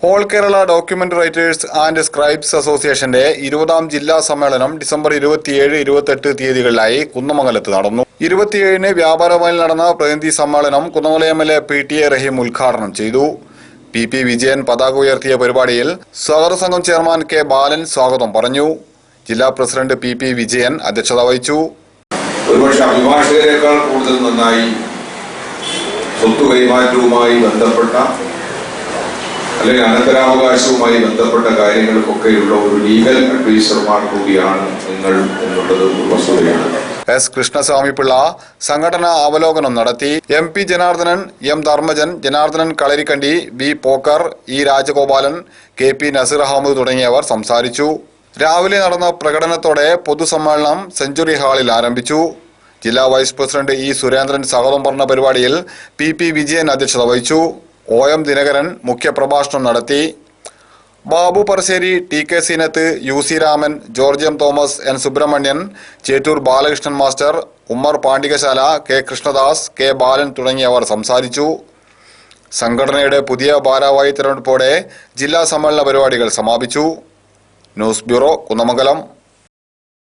All Kerala document writers and scribes അസോസിയേഷന്റെ 20ാം ജില്ലാ സമ്മേളനം ഡിസംബർ 27-28 തീയതികളിലായി കുന്നമംഗലത്ത് നടന്നു. 27-ന് വ്യാപാരഭവനിൽ നടന്ന പ്രതിനിധി സമ്മേളനം കുന്നമംഗലം എംഎൽഎ PTA റഹീം ഉദ്ഘാടനം ചെയ്തു. PP വിജയൻ പതാക ഉയർത്തിയ പരിപാടിയിൽ സ്വാഗത സംഘം ചെയർമാൻ K ബാലൻ സ്വാഗതം പറഞ്ഞു. ജില്ലാ പ്രസിഡന്റ് PP വിജയൻ അധ്യക്ഷത വഹിച്ചു. ഒരുപക്ഷെ അഭിഭാഷകരെക്കാൾ കൂടുതൽ നന്നായി സ്വത്ത് കൈമാറ്റവുമായി ബന്ധപ്പെട്ട അല്ലെങ്കിൽ അനന്തരാവകാശവുമായി ബന്ധപ്പെട്ട കാര്യങ്ങൾക്കൊക്കെയുള്ള ഒരു ലീഗൽ അഡ്വൈസർമാർ കൂടിയാണ് നിങ്ങൾ എന്നുള്ളത് വസ്തുതയാണ്. S. കൃഷ്ണസ്വാമി പിള്ള സംഘടനാ അവലോകനം നടത്തി. MP Janardhanan, M. Dharmajan, Janardhanan Kalarikkandi, B. Pokker, E. Rajagopalan, KP Naseer Ahmed തുടങ്ങിയവർ സംസാരിച്ചു. രാവിലെ നടന്ന പ്രകടനത്തോടെ പൊതുസമ്മേളനം സെഞ്ചുറി ഹാളിൽ ആരംഭിച്ചു. ജില്ലാ വൈസ് പ്രസിഡന്റ് E. സുരേന്ദ്രൻ സ്വാഗതം പറഞ്ഞ പരിപാടിയിൽ PP വിജയൻ അധ്യക്ഷത വഹിച്ചു. OM ദിനകരൻ മുഖ്യപ്രഭാഷണം നടത്തി. Babu Parasseri, TK Seenath, UC Raman, George M. Thomas, N. Subramanian, Chettur Balakrishnan master, Ummer Pandikasala, K. Krishnadas, K. Balan തുടങ്ങിയവർ സംസാരിച്ചു. സംഘടനയുടെ പുതിയ ഭാരവാഹി തെരഞ്ഞെടുപ്പോടെ ജില്ലാ സമ്മേളന പരിപാടികൾ സമാപിച്ചു. News bureau, Kunnamangalam.